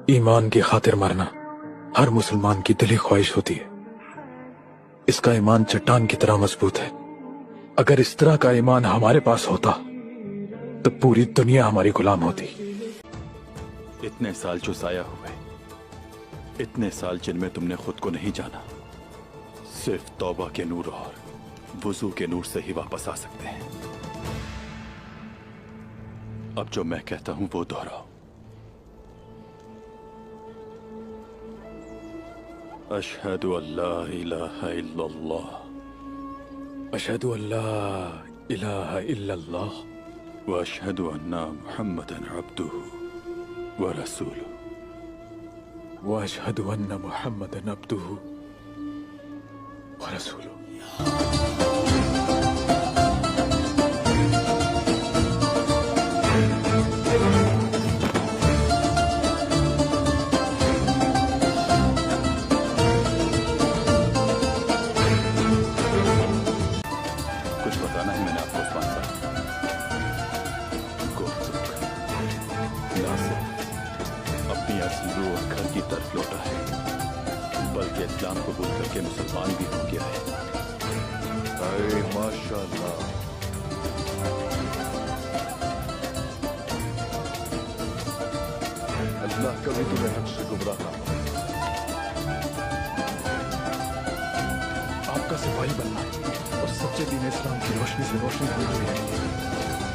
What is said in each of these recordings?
ایمان کی خاطر مرنا ہر مسلمان کی دلی خواہش ہوتی ہے. اس کا ایمان چٹان کی طرح مضبوط ہے. اگر اس طرح کا ایمان ہمارے پاس ہوتا تو پوری دنیا ہماری غلام ہوتی. اتنے سال جو ضائع ہوئے، اتنے سال جن میں تم نے خود کو نہیں جانا، صرف توبہ کے نور اور وضو کے نور سے ہی واپس آ سکتے ہیں. اب جو میں کہتا ہوں وہ دہراؤ. اشہد ان لا الہ الا اللہ اشہد ان لا الہ الا اللہ واشہد ان محمدا عبدہ ورسولہ واشہد ان محمدا عبدہ ورسولہ. کچھ بتانا ہے میں نے آپ کو عثمان صاحب. ناصر اپنی اصل روح اور گھر کی طرف لوٹا ہے، بلکہ اسلام قبول کر کے مسلمان بھی ہو گیا ہے. اے ماشاءاللہ. اللہ کبھی تمہیں حق سے گمراہ نہ کرے. آپ کا سپاہی بننا اور سچے دین اسلام کی روشنی سے روشنی ہونا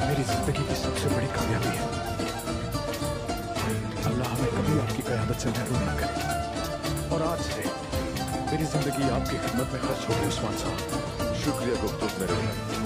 میری زندگی کی سب سے بڑی کامیابی ہے. اللہ ہمیں کبھی آپ کی قیادت سے محروم نہ کرے. اور آج سے میری زندگی آپ کی خدمت میں خرچ ہو گئی عثمان صاحب. شکریہ گفتگو میرے بھائی.